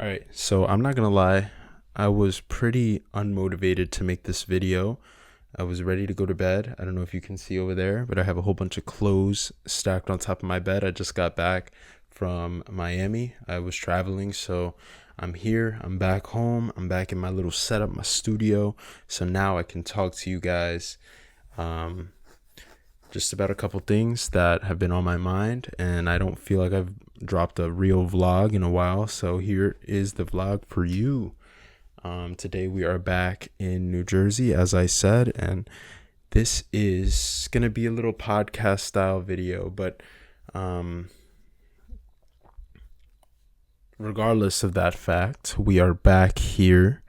All right, so I'm not gonna lie, I was pretty unmotivated to make this video. I was ready to go to bed. I don't know if you can see over there, but I have a whole bunch of clothes stacked on top of my bed. I just got back from Miami. I was traveling, so I'm here. I'm back home. I'm back in my little setup, my studio. So now I can talk to you guys um, just about a couple things that have been on my mind, and I don't feel like I've dropped a real vlog in a while. So here is the vlog for you. Today we are back in New Jersey, as I said, and this is gonna be a little podcast style video, but regardless of that fact, we are back here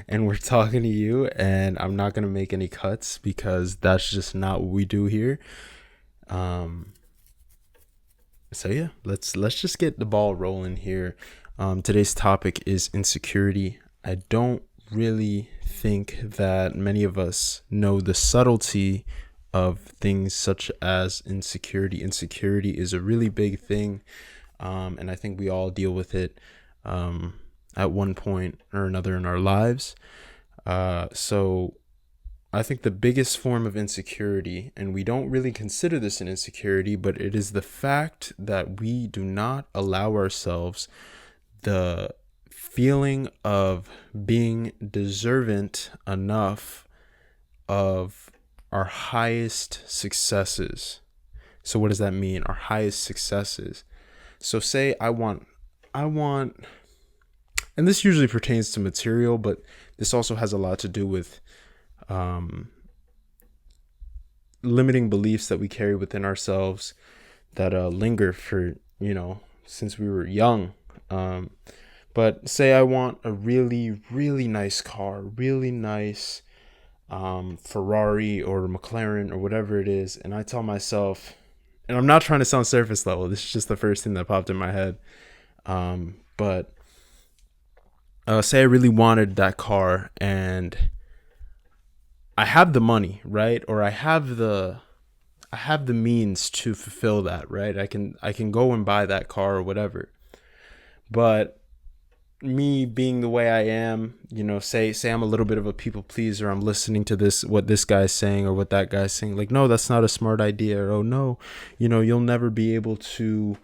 and we're talking to you, and I'm not gonna make any cuts because that's just not what we do here. So yeah, let's just get the ball rolling here. Today's topic is insecurity. I don't really think that many of us know the subtlety of things such as insecurity. Insecurity is a really big thing, and I think we all deal with it at one point or another in our lives. So I think the biggest form of insecurity, and we don't really consider this an insecurity, but it is the fact that we do not allow ourselves the feeling of being deserving enough of our highest successes. So what does that mean? Our highest successes. So say I want, and this usually pertains to material, but this also has a lot to do with limiting beliefs that we carry within ourselves that linger for, since we were young. But say I want a really, really nice car, really nice Ferrari or McLaren or whatever it is. And I tell myself, and I'm not trying to sound surface level, this is just the first thing that popped in my head. But say I really wanted that car and I have the money, right? Or I have the means to fulfill that, right? I can go and buy that car or whatever. But me being the way I am, say I'm a little bit of a people pleaser. I'm listening to what this guy's saying or what that guy's saying. Like, no, that's not a smart idea. Or, oh, no, you'll never be able to,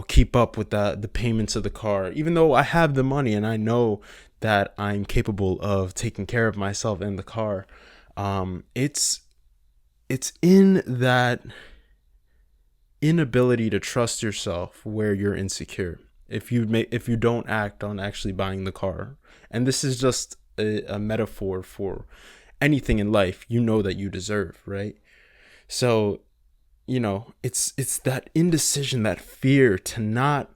keep up with the payments of the car. Even though I have the money and I know that I'm capable of taking care of myself and the car. It's in that inability to trust yourself where you're insecure. If you don't act on actually buying the car, and this is just a metaphor for anything in life, that you deserve, right? So, it's that indecision, that fear to not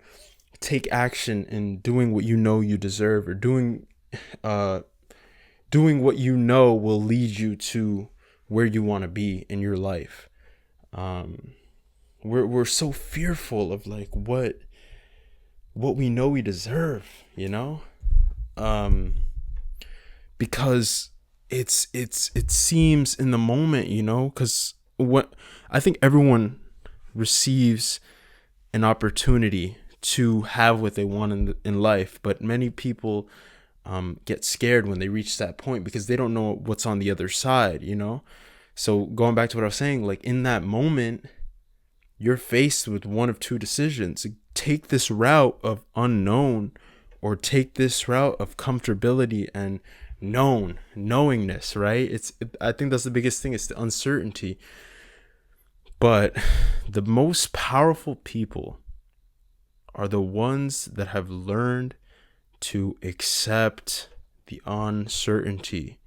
take action in doing what you deserve, or doing what will lead you to where you want to be in your life. We're so fearful of like what we know we deserve, because it seems in the moment, because what I think everyone receives an opportunity to have what they want in life, but many people get scared when they reach that point because they don't know what's on the other side, So going back to what I was saying, like in that moment, you're faced with one of two decisions: take this route of unknown, or take this route of comfortability and knowingness, right? I think that's the biggest thing, is the uncertainty. But the most powerful people are the ones that have learned to accept the uncertainty,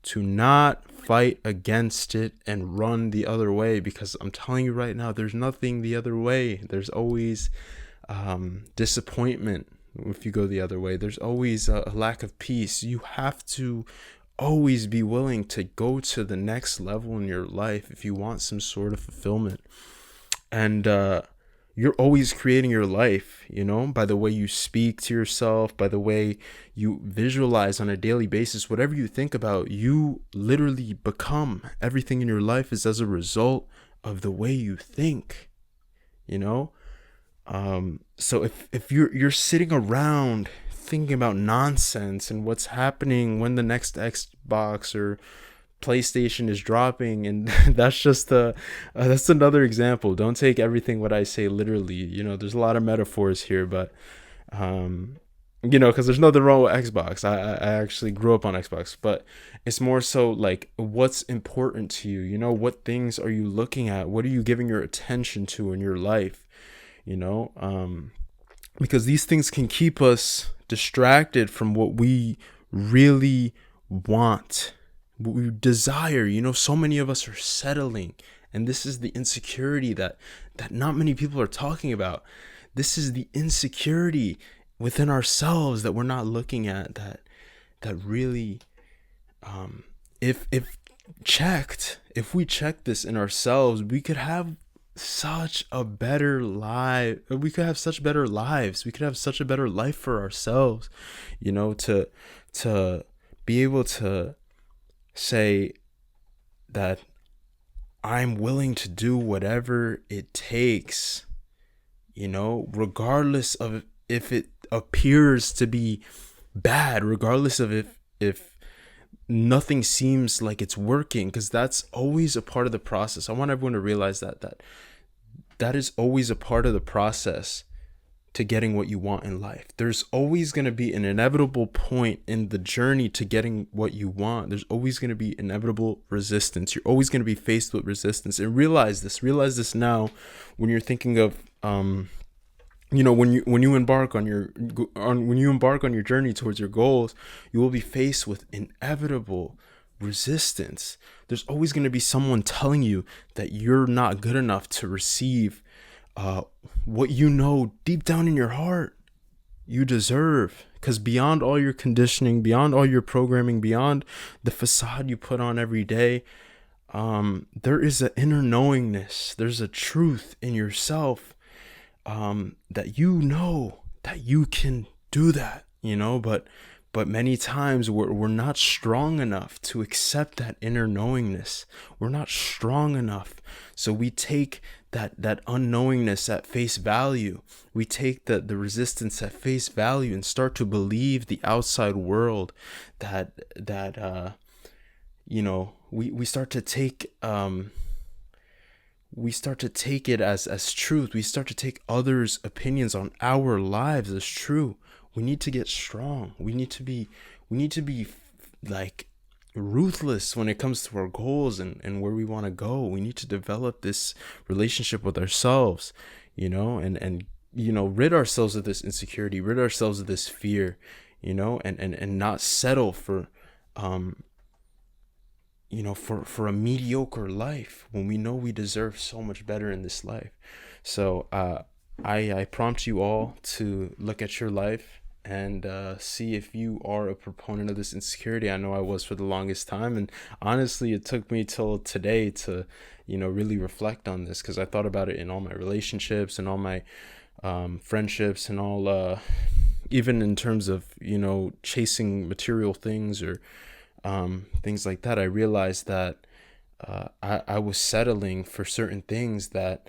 to not fight against it and run the other way. Because I'm telling you right now, there's nothing the other way. There's always disappointment if you go the other way. There's always a lack of peace. You have to always be willing to go to the next level in your life if you want some sort of fulfillment. And you're always creating your life, by the way you speak to yourself, by the way you visualize on a daily basis. Whatever you think about, you literally become. Everything in your life is as a result of the way you think, So if you're sitting around thinking about nonsense and what's happening when the next Xbox or PlayStation is dropping, and that's just that's another example. Don't take everything what I say literally. There's a lot of metaphors here, but um, because there's nothing wrong with Xbox. I actually grew up on Xbox, but it's more so like what's important to you. What things are you looking at? What are you giving your attention to in your life? You know, because these things can keep us distracted from what we really want, what we desire. So many of us are settling, and this is the insecurity that not many people are talking about. This is the insecurity within ourselves that we're not looking at, that really, if if we check this in ourselves, we could have such a better life. We could have such better lives. We could have such a better life for ourselves, to be able to say that I'm willing to do whatever it takes, regardless of if it appears to be bad, regardless of if nothing seems like it's working, because that's always a part of the process. I want everyone to realize that is always a part of the process to getting what you want in life. There's always going to be an inevitable point in the journey to getting what you want. There's always going to be inevitable resistance. You're always going to be faced with resistance. And realize this now when you're thinking of when you embark on your journey towards your goals, you will be faced with inevitable resistance. There's always going to be someone telling you that you're not good enough to receive what deep down in your heart you deserve. Because beyond all your conditioning, beyond all your programming, beyond the facade you put on every day, there is an inner knowingness. There's a truth in yourself, that that you can do that, but many times we're not strong enough to accept that inner knowingness. We're not strong enough. So we take that unknowingness at face value. We take the resistance at face value and start to believe the outside world that we start to take it as truth. We start to take others' opinions on our lives as true. We need to get strong. We need to be like ruthless when it comes to our goals and where we want to go. We need to develop this relationship with ourselves, and rid ourselves of this insecurity, rid ourselves of this fear, and not settle for for a mediocre life when we know we deserve so much better in this life. So I prompt you all to look at your life and see if you are a proponent of this insecurity. I know I was for the longest time, and honestly it took me till today to really reflect on this, because I thought about it in all my relationships and all my friendships and all even in terms of chasing material things or things like that. I realized that I was settling for certain things that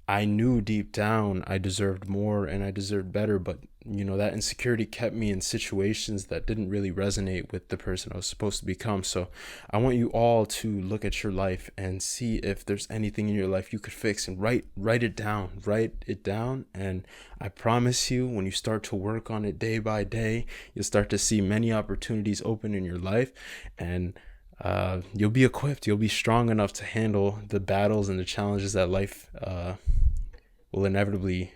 I knew deep down I deserved more and I deserved better, but that insecurity kept me in situations that didn't really resonate with the person I was supposed to become. So I want you all to look at your life and see if there's anything in your life you could fix, and write it down. And I promise you, when you start to work on it day by day, you'll start to see many opportunities open in your life, and you'll be equipped. You'll be strong enough to handle the battles and the challenges that life will inevitably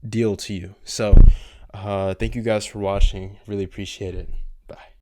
deal to you. So thank you guys for watching. Really appreciate it. Bye.